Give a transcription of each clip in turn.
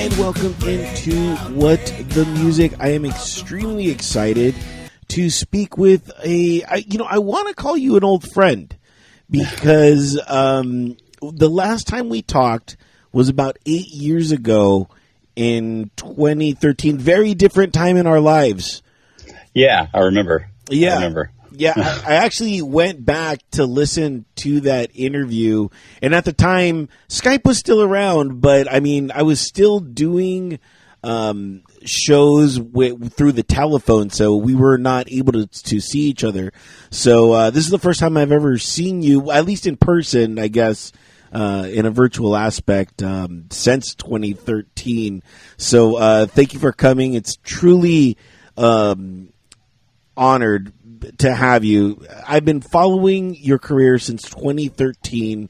and welcome into What the Music. I am extremely excited to speak with I want to call you an old friend because the last time we talked was about 8 years ago in 2013. Very different time in our lives. Yeah, I remember. Yeah, I actually went back to listen to that interview, and at the time, Skype was still around, but I mean, I was still doing shows through the telephone, so we were not able to see each other. So this is the first time I've ever seen you, at least in person, I guess, in a virtual aspect, since 2013. So thank you for coming. It's truly honored to have you. I've been following your career since 2013,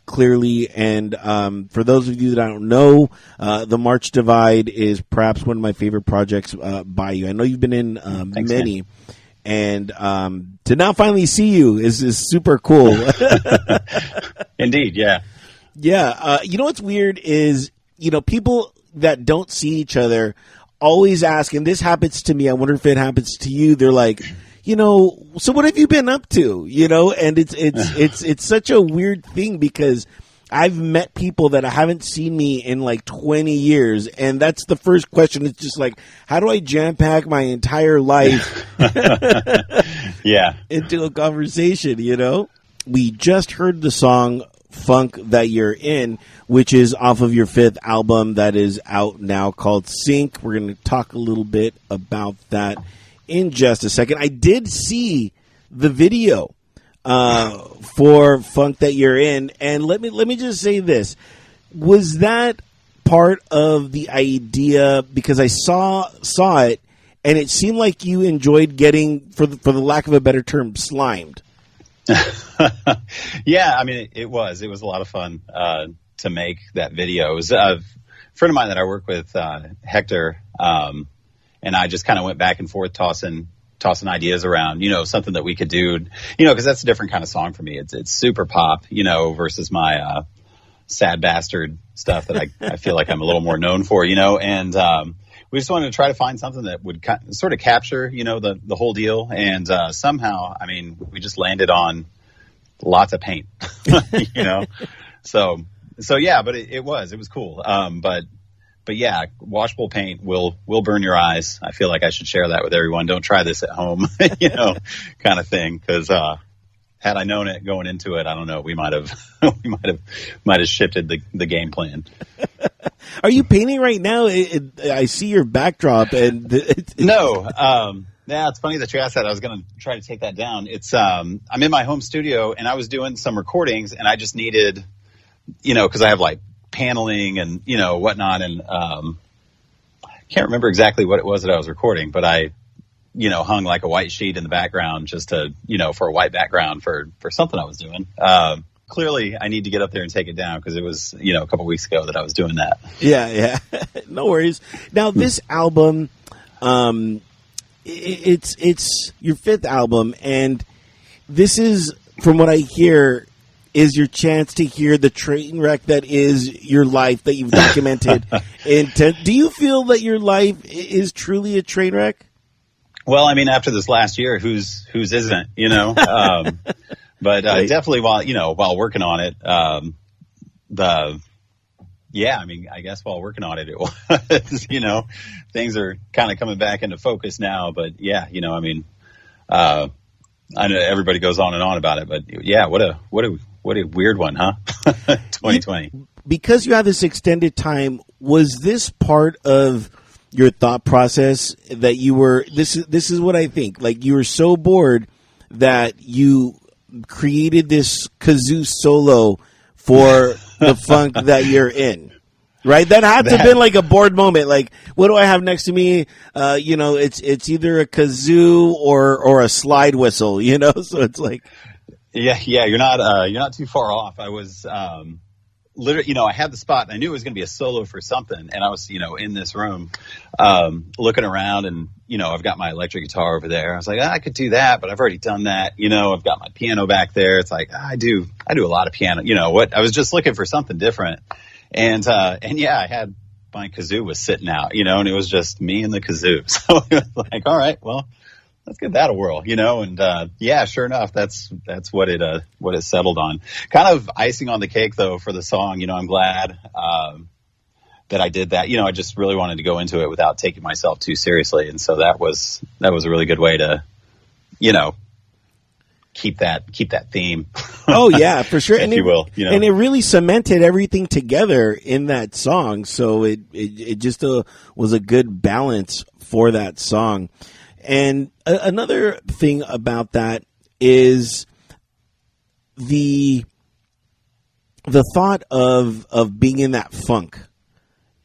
clearly, and for those of you that don't know, The March Divide is perhaps one of my favorite projects by you. I know you've been in Thanks, many, man. And to now finally see you is super cool. Indeed, yeah. Yeah, you know what's weird is, people that don't see each other always ask, and this happens to me, I wonder if it happens to you, they're like, so what have you been up to? And it's such a weird thing because I've met people that haven't seen me in like 20 years, and that's the first question. It's just like, how do I jam pack my entire life into a conversation, We just heard the song Funk That You're In, which is off of your 5th album that is out now called Sync. We're going to talk a little bit about that in just a second. I did see the video for Funk That You're In, and let me just say this. Was that part of the idea? Because I saw it, and it seemed like you enjoyed getting, for the lack of a better term, slimed. Yeah, I mean, it was a lot of fun to make that video. It was a friend of mine that I work with, Hector, and I just kind of went back and forth tossing ideas around, something that we could do, because that's a different kind of song for me. It's super pop, versus my sad bastard stuff that I feel like I'm a little more known for, and we just wanted to try to find something that would sort of capture, the whole deal. And somehow, I mean, we just landed on lots of paint, So yeah, but it was cool. But yeah, washable paint will burn your eyes. I feel like I should share that with everyone. Don't try this at home, kind of thing. Because had I known it going into it, I don't know, we might have shifted the game plan. Are you painting right now? I see your backdrop, and no. Yeah, it's funny that you asked that. I was going to try to take that down. It's I'm in my home studio, and I was doing some recordings, and I just needed, because I have like paneling and whatnot, and I can't remember exactly what it was that I was recording, but I hung like a white sheet in the background just to for a white background for something I was doing. Clearly I need to get up there and take it down because it was a couple weeks ago that I was doing that. Yeah. No worries. Now this album, it's your 5th album, and this is, from what I hear, is your chance to hear the train wreck that is your life that you've documented. Do you feel that your life is truly a train wreck? Well, I mean, after this last year, whose isn't, but definitely while working on it, I guess while working on it, it was, things are kind of coming back into focus now, but yeah, I know everybody goes on and on about it, but yeah, what a weird one, huh? 2020. Because you have this extended time, was this part of your thought process that you were, this is what I think, like you were so bored that you created this kazoo solo for the funk that you're in, right? That had to have been like a bored moment. Like, what do I have next to me? It's either a kazoo or a slide whistle, so it's like, yeah, you're not too far off. I was, literally, I had the spot and I knew it was going to be a solo for something. And I was, in this room, looking around, and, I've got my electric guitar over there. I was like, I could do that, but I've already done that. I've got my piano back there. It's like, I do a lot of piano, I was just looking for something different. And yeah, I my kazoo was sitting out, and it was just me and the kazoo. So it was like, all right, well, let's give that a whirl, and sure enough, that's what it settled on. Kind of icing on the cake though for the song. I'm glad that I did that. I just really wanted to go into it without taking myself too seriously, and so that was a really good way to keep that theme. Oh yeah, for sure. If you will. And it really cemented everything together in that song. So it just was a good balance for that song. And another thing about that is the thought of being in that funk,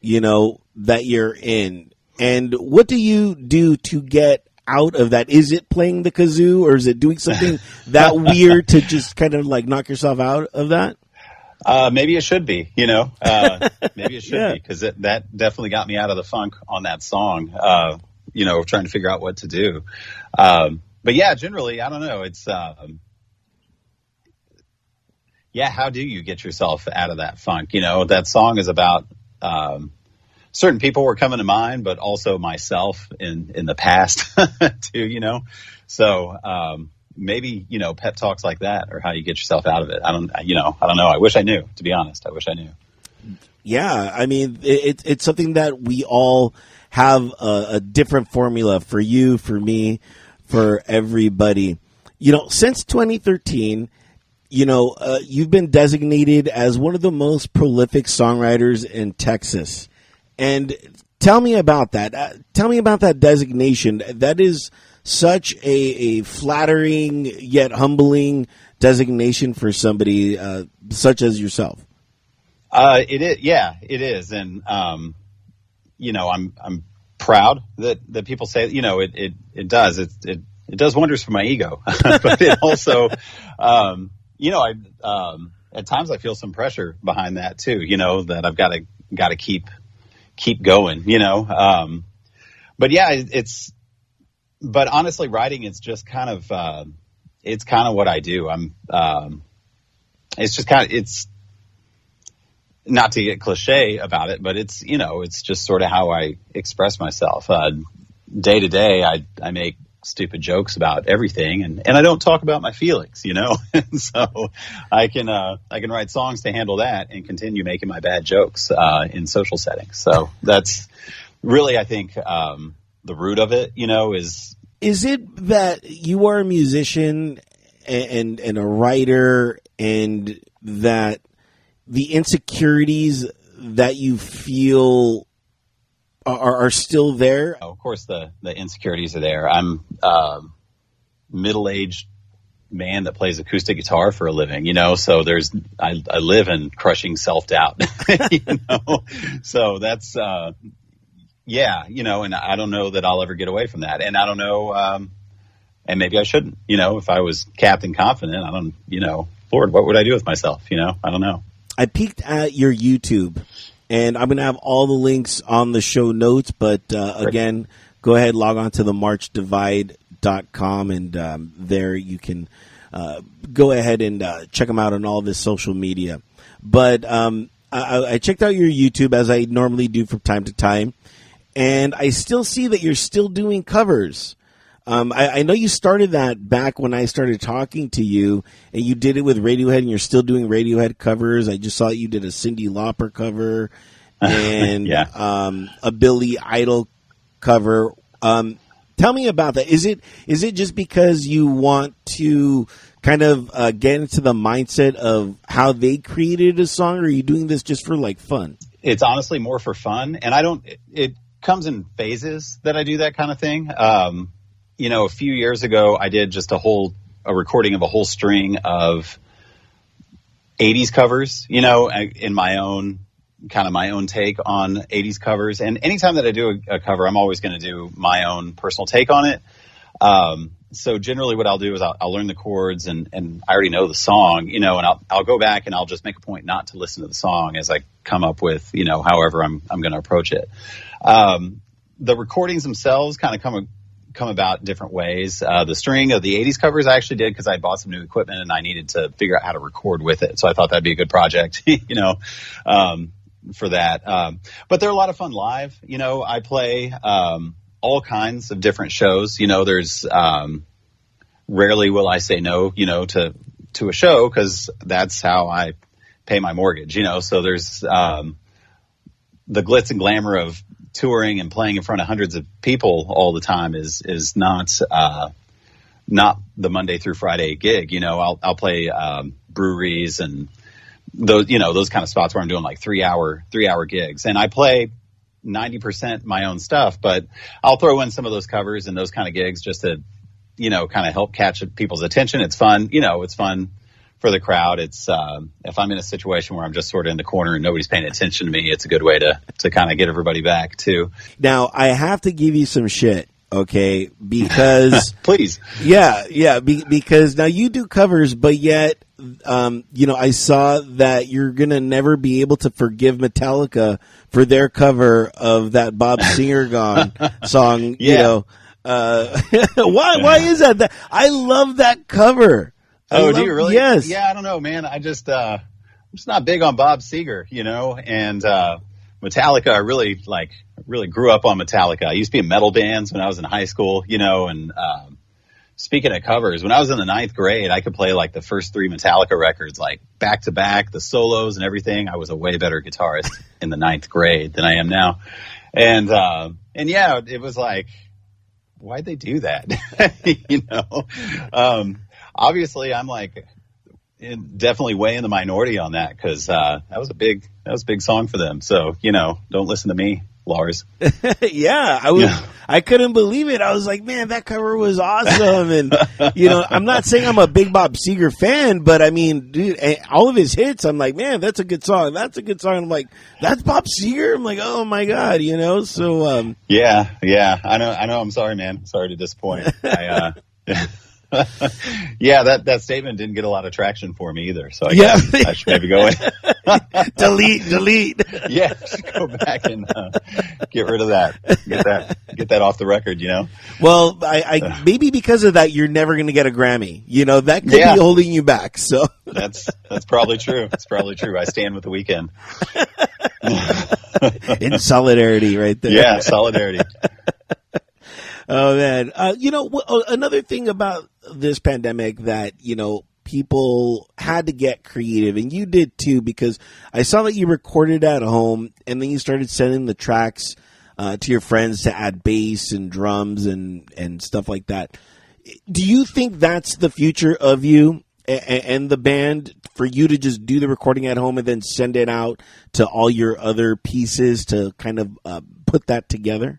that you're in. And what do you do to get out of that? Is it playing the kazoo, or is it doing something that weird to just kind of like knock yourself out of that? Maybe it should be, maybe it should be, because that definitely got me out of the funk on that song, trying to figure out what to do. But yeah, generally, I don't know. It's, how do you get yourself out of that funk? That song is about, certain people were coming to mind, but also myself in the past too, so, maybe, pep talks like that are how you get yourself out of it. I don't know. I wish I knew, to be honest. I wish I knew. Yeah. I mean, it's something that we all have a different formula for you, for me, for everybody. Since 2013, you've been designated as one of the most prolific songwriters in Texas. And tell me about that. Tell me about that designation. That is such a flattering yet humbling designation for somebody such as yourself. It is. Yeah, it is. And, I'm proud that people say, it does. It does wonders for my ego, but it also, at times I feel some pressure behind that too, that I've got to keep going, but yeah, but honestly, writing, it's just kind of what I do. It's not to get cliche about it, but it's just sort of how I express myself. Day to day, I make stupid jokes about everything, and I don't talk about my feelings, and so I can write songs to handle that and continue making my bad jokes in social settings. So that's really, I think, the root of it, is it that you are a musician and a writer, and that the insecurities that you feel are still there? Of course, the insecurities are there. I'm middle-aged man that plays acoustic guitar for a living, so I live in crushing self-doubt, so that's, and I don't know that I'll ever get away from that. And I don't know, and maybe I shouldn't, if I was Captain Confident, I don't, Lord, what would I do with myself? I don't know. I peeked at your YouTube, and I'm going to have all the links on the show notes, but again, go ahead, log on to themarchdivide.com, and there you can go ahead and check them out on all this social media. But I checked out your YouTube, as I normally do from time to time, and I still see that you're still doing covers. I know you started that back when I started talking to you, and you did it with Radiohead, and you're still doing Radiohead covers. I just saw you did a Cyndi Lauper cover and a Billy Idol cover. Tell me about that. Is it just because you want to kind of get into the mindset of how they created a song, or are you doing this just for like fun? It's honestly more for fun, and it comes in phases that I do that kind of thing. A few years ago, I did just a recording of a whole string of 80s covers, in my own take on 80s covers. And anytime that I do a cover, I'm always going to do my own personal take on it. So generally what I'll do is I'll learn the chords, and I already know the song, and I'll go back and I'll just make a point not to listen to the song as I come up with, however I'm going to approach it. The recordings themselves kind of come about different ways. The string of the 80s covers I actually did because I bought some new equipment and I needed to figure out how to record with it. So I thought that'd be a good project, for that. But they're a lot of fun live. You know, I play all kinds of different shows. You know, there's rarely will I say no, you know, to a show, because that's how I pay my mortgage, you know. So there's the glitz and glamour of touring and playing in front of hundreds of people all the time is not the Monday through Friday gig. You know, I'll play breweries and those, you know, those kind of spots where I'm doing like 3 hour gigs, and I play 90% my own stuff, but I'll throw in some of those covers and those kind of gigs just to, you know, kind of help catch people's attention. It's fun. You know, it's fun for the crowd. It's, if I'm in a situation where I'm just sort of in the corner and nobody's paying attention to me, it's a good way to kind of get everybody back too. Now, I have to give you some shit. Okay, because please, because now you do covers, but yet, you know, I saw that you're gonna never be able to forgive Metallica for their cover of that Bob Seger song. Yeah. You know, why is that? I love that cover. Do you really? Yes. Yeah, I don't know, man. I'm just not big on Bob Seger, you know, and Metallica. I really grew up on Metallica. I used to be in metal bands when I was in high school, you know, and speaking of covers, when I was in the 9th grade, I could play like the first 3 Metallica records, like back to back, the solos and everything. I was a way better guitarist in the 9th grade than I am now. And yeah, it was like, why'd they do that? You know, obviously I'm like definitely way in the minority on that, because that was a big song for them. So, you know, don't listen to me, Lars. Yeah, I couldn't believe it. I was like, man, that cover was awesome. And, you know, I'm not saying I'm a big Bob Seger fan, but I mean, dude, all of his hits, I'm like, man, that's a good song. That's a good song. I'm like, that's Bob Seger? I'm like, oh my God, you know, so, yeah, I know. I'm sorry, man. I'm sorry to disappoint. Yeah, that statement didn't get a lot of traction for me either. So I guess I should maybe go in. delete. Yeah, just go back and get rid of that. Get that off the record, you know? Well, I maybe because of that, you're never going to get a Grammy. You know, that could be holding you back. So that's probably true. It's probably true. I stand with the Weeknd. In solidarity right there. Yeah, solidarity. Oh man. You know, another thing about this pandemic that, you know, people had to get creative, and you did too, because I saw that you recorded at home and then you started sending the tracks to your friends to add bass and drums and stuff like that. Do you think that's the future of you and the band, for you to just do the recording at home and then send it out to all your other pieces to kind of put that together?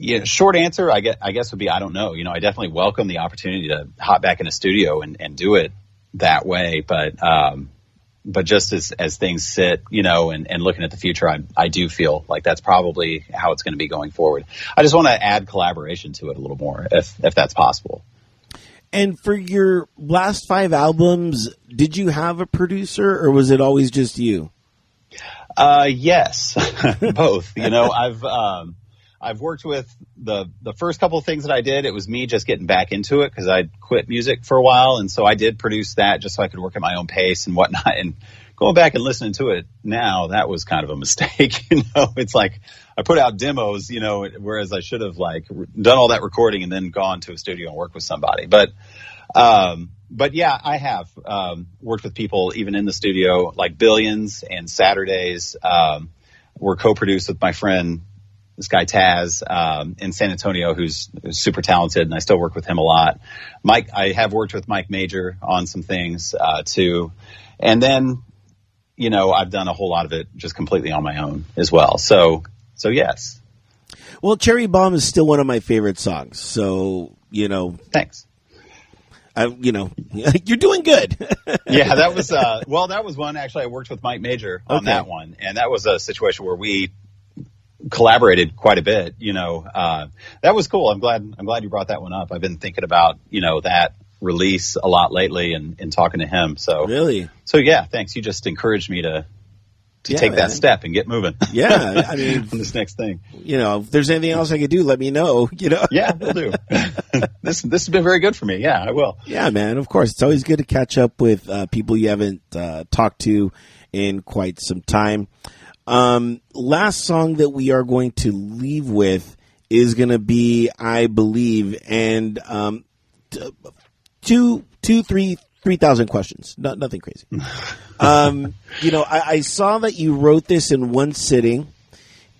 Yeah, short answer, I guess would be, I don't know. You know, I definitely welcome the opportunity to hop back in a studio and do it that way. But just as things sit, you know, and looking at the future, I do feel like that's probably how it's going to be going forward. I just want to add collaboration to it a little more, if that's possible. And for your last 5 albums, did you have a producer, or was it always just you? Yes, both. You know, I've worked with the first couple of things that I did. It was me just getting back into it because I'd quit music for a while. And so I did produce that just so I could work at my own pace and whatnot. And going back and listening to it now, that was kind of a mistake. You know, it's like I put out demos, you know, whereas I should have like done all that recording and then gone to a studio and worked with somebody. But yeah, I have worked with people even in the studio, like Billions and Saturdays. Were co-produced with my friend, this guy Taz, in San Antonio, who's super talented, and I still work with him a lot. Mike, I have worked with Mike Major on some things, too. And then, you know, I've done a whole lot of it just completely on my own as well. So yes. Well, Cherry Bomb is still one of my favorite songs. So, you know. Thanks. You know, you're doing good. Yeah, that was one, actually, I worked with Mike Major on that one. And that was a situation where we collaborated quite a bit, you know. That was cool. I'm glad you brought that one up. I've been thinking about, you know, that release a lot lately and talking to him. So really, yeah, thanks. You just encouraged me to take that step and get moving. Yeah, I mean, on this next thing. You know, if there's anything else I could do, let me know. You know. Yeah, we'll do. This has been very good for me. Yeah, I will. Yeah, man. Of course, it's always good to catch up with people you haven't talked to in quite some time. Last song that we are going to leave with is going to be I Believe, and 3,000 questions. Nothing crazy. I saw that you wrote this in one sitting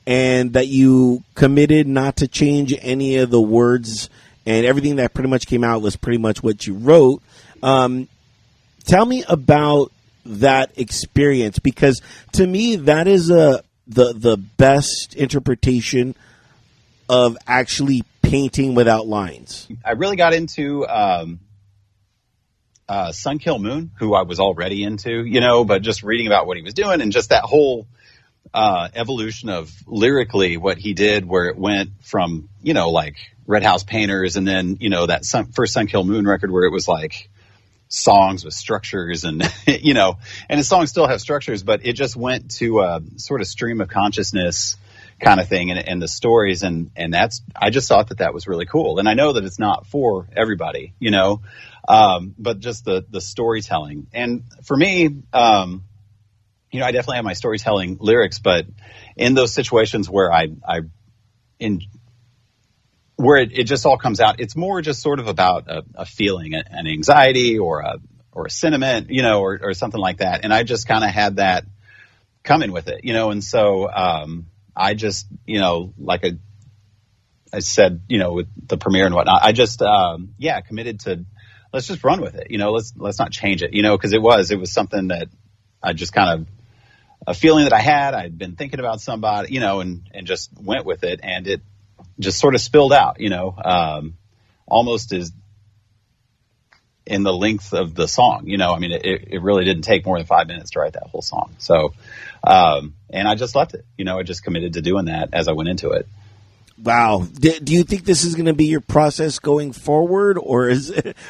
and that you committed not to change any of the words, and everything that pretty much came out was pretty much what you wrote. Tell me about that experience, because to me that is the best interpretation of actually painting without lines. I really got into Sun Kill Moon, who I was already into, but just reading about what he was doing and just that whole evolution of lyrically what he did, where it went from, like Red House Painters, and then, that first Sun Kill Moon record where it was like songs with structures and, and his songs still have structures, but it just went to a sort of stream of consciousness kind of thing, and the stories, and I just thought that was really cool. And I know that it's not for everybody, but just the storytelling. And for me, I definitely have my storytelling lyrics, but in those situations where where it just all comes out, it's more just sort of about a feeling, an anxiety or a sentiment, or something like that. And I just kind of had that coming with it, and so, I just, like I said, with the premiere and whatnot, I just, committed to, let's just run with it. Let's not change it, cause it was something that I just kind of, a feeling that I had, I'd been thinking about somebody, and just went with it, and it just sort of spilled out, almost as in the length of the song, it really didn't take more than 5 minutes to write that whole song. So, and I just left it, I just committed to doing that as I went into it. Wow. Do you think this is going to be your process going forward, or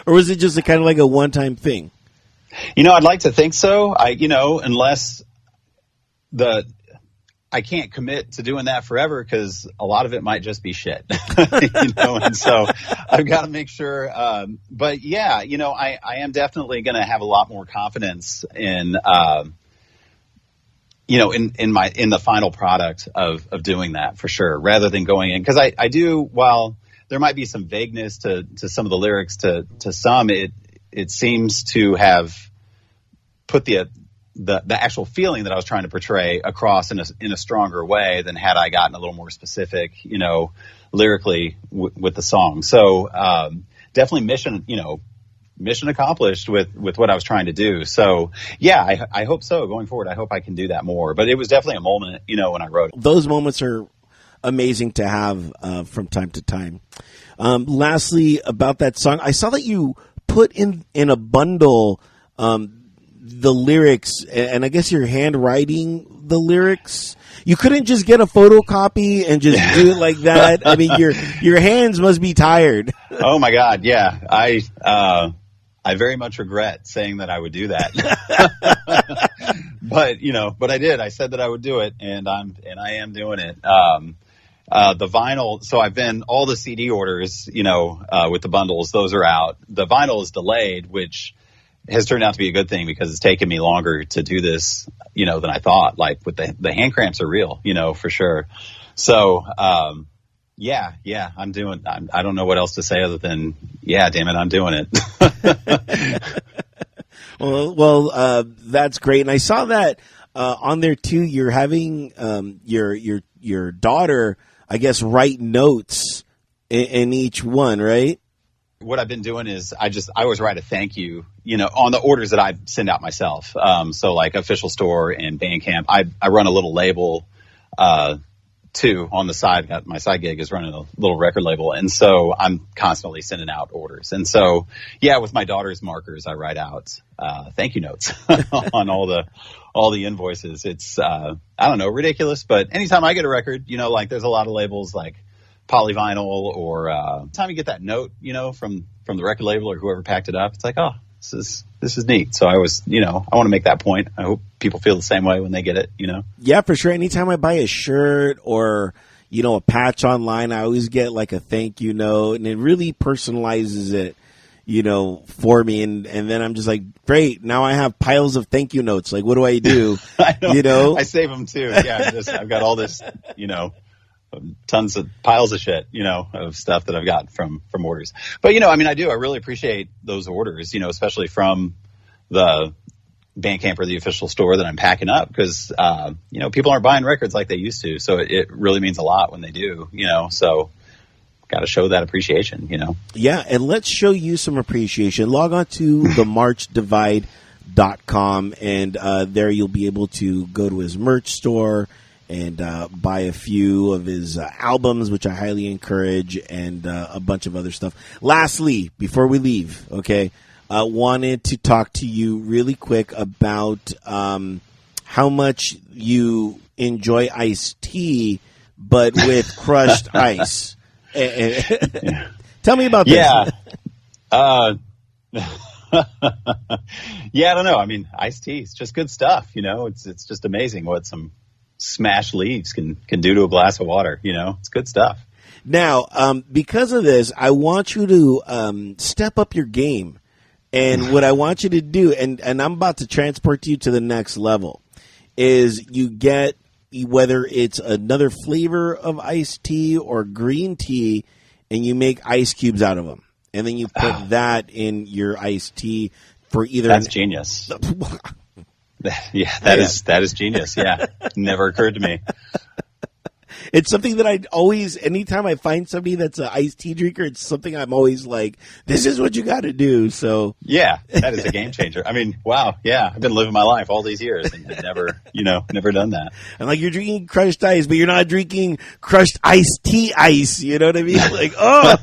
was it just a kind of like a one-time thing? I'd like to think so. Unless I can't commit to doing that forever, because a lot of it might just be shit, and so I've got to make sure. But yeah, I am definitely going to have a lot more confidence in, in the final product of doing that, for sure, rather than going in. Cause I do, while there might be some vagueness to some of the lyrics, to some, it seems to have put the actual feeling that I was trying to portray across in a stronger way than had I gotten a little more specific, lyrically with the song. So, definitely mission accomplished with what I was trying to do. So yeah, I hope so going forward. I hope I can do that more, but it was definitely a moment, when I wrote it. Those moments are amazing to have, from time to time. Lastly, about that song, I saw that you put in a bundle, the lyrics, and I guess you're handwriting the lyrics. You couldn't just get a photocopy and just do it like that. I mean, your hands must be tired. Oh my God. Yeah. I very much regret saying that I would do that, but I did. I said that I would do it, and I am doing it. The vinyl. So all the CD orders, with the bundles, those are out. The vinyl is delayed, which has turned out to be a good thing, because it's taken me longer to do this, than I thought. Like, with the hand cramps are real, for sure. So, yeah, I don't know what else to say other than, yeah, damn it, I'm doing it. Well, that's great. And I saw that, on there too, you're having, your daughter, I guess, write notes in each one, right? What I've been doing is I always write a thank you, on the orders that I send out myself. So like Official Store and Bandcamp, I run a little label, too, on the side. My side gig is running a little record label. And so I'm constantly sending out orders. And so, yeah, with my daughter's markers, I write out, thank you notes on all the invoices. It's, I don't know, ridiculous, but anytime I get a record, like there's a lot of labels like Polyvinyl, or time you get that note, from the record label or whoever packed it up, it's like, oh, this is neat. So I was, I want to make that point. I hope people feel the same way when they get it, Yeah, for sure. Anytime I buy a shirt or, a patch online, I always get like a thank you note, and it really personalizes it, for me. And then I'm just like, great. Now I have piles of thank you notes. Like, what do I do? I know. I save them too. Yeah. I've got all this, tons of piles of shit, of stuff that I've got from orders. But, I really appreciate those orders, especially from the Bandcamp or the official store that I'm packing up because, people aren't buying records like they used to. So it really means a lot when they do, so got to show that appreciation, Yeah. And let's show you some appreciation. Log on to themarchdivide.com and there you'll be able to go to his merch store and buy a few of his albums, which I highly encourage, and a bunch of other stuff. Lastly, before we leave, okay, wanted to talk to you really quick about how much you enjoy iced tea, but with crushed ice. Tell me about this. Yeah. Yeah, I don't know. Iced tea is just good stuff, It's just amazing what some smashed leaves can do to a glass of water, It's good stuff. Now, because of this, I want you to step up your game. And what I want you to do, and I'm about to transport you to the next level, is you get, whether it's another flavor of iced tea or green tea, and you make ice cubes out of them. And then you put that in your iced tea for either... That's genius. Yeah, that is genius. Yeah. Never occurred to me. It's something that I always, anytime I find somebody that's an iced tea drinker, it's something I'm always like, this is what you got to do. So yeah, that is a game changer. Wow. Yeah. I've been living my life all these years and never done that. And like, you're drinking crushed ice, but you're not drinking crushed iced tea ice. You know what I mean? Like, oh.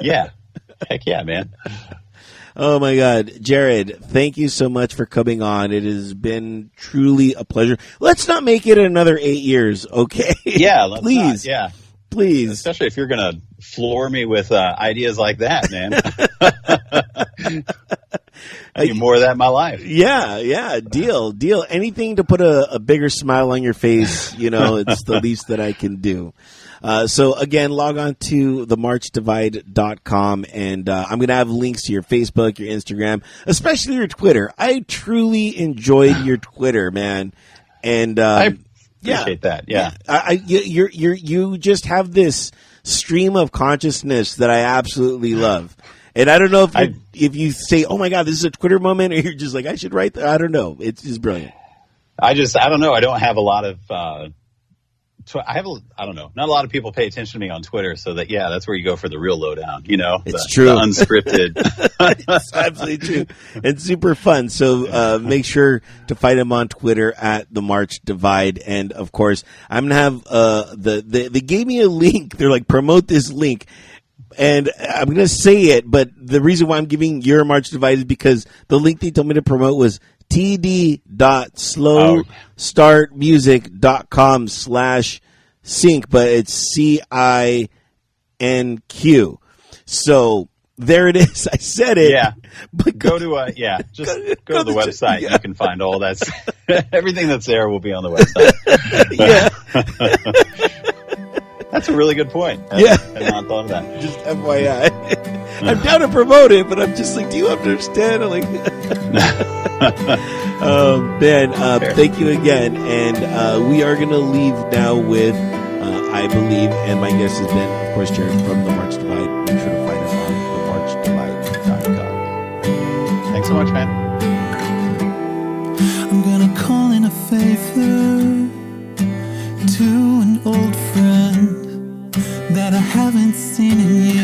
Yeah. Heck yeah, man. Oh my God, Jared, thank you so much for coming on. It has been truly a pleasure. Let's not make it another 8 years, okay? Yeah, please. Yeah, please. Especially if you're going to floor me with ideas like that, man. I need more of that in my life. Yeah, deal. Anything to put a bigger smile on your face, it's the least that I can do. So again, log on to themarchdivide.com and I'm going to have links to your Facebook, your Instagram, especially your Twitter. I truly enjoyed your Twitter, man. And I appreciate that. Yeah. You just have this stream of consciousness that I absolutely love. And I don't know if you say, "Oh my God, this is a Twitter moment," or you're just like, "I should write that." I don't know. It's just brilliant. I don't know. I don't have a lot of, I don't know. Not a lot of people pay attention to me on Twitter, so that's where you go for the real lowdown, It's true. The unscripted. It's absolutely true. It's super fun. So, make sure to find him on Twitter at The March Divide. And of course, I'm going to have, they gave me a link. They're like, promote this link. And I'm going to say it, but the reason why I'm giving your March Divide is because the link they told me to promote was td.slowstartmusic.com/sync, but it's CINQ. So there it is. I said it. Yeah. But go to go to the website. Yeah. You can find all that. Everything that's there will be on the website. Yeah. That's a really good point. I've not thought of that. Just FYI. I'm down to promote it, but I'm just like, do you understand? I'm like, man, thank you again. And we are going to leave now with, I believe, and my guest has been, of course, Jared from The March Divide. Make sure to find us on themarchdivide.com. Thanks so much, man. I'm going to call in a favor to an old friend that I haven't seen in years.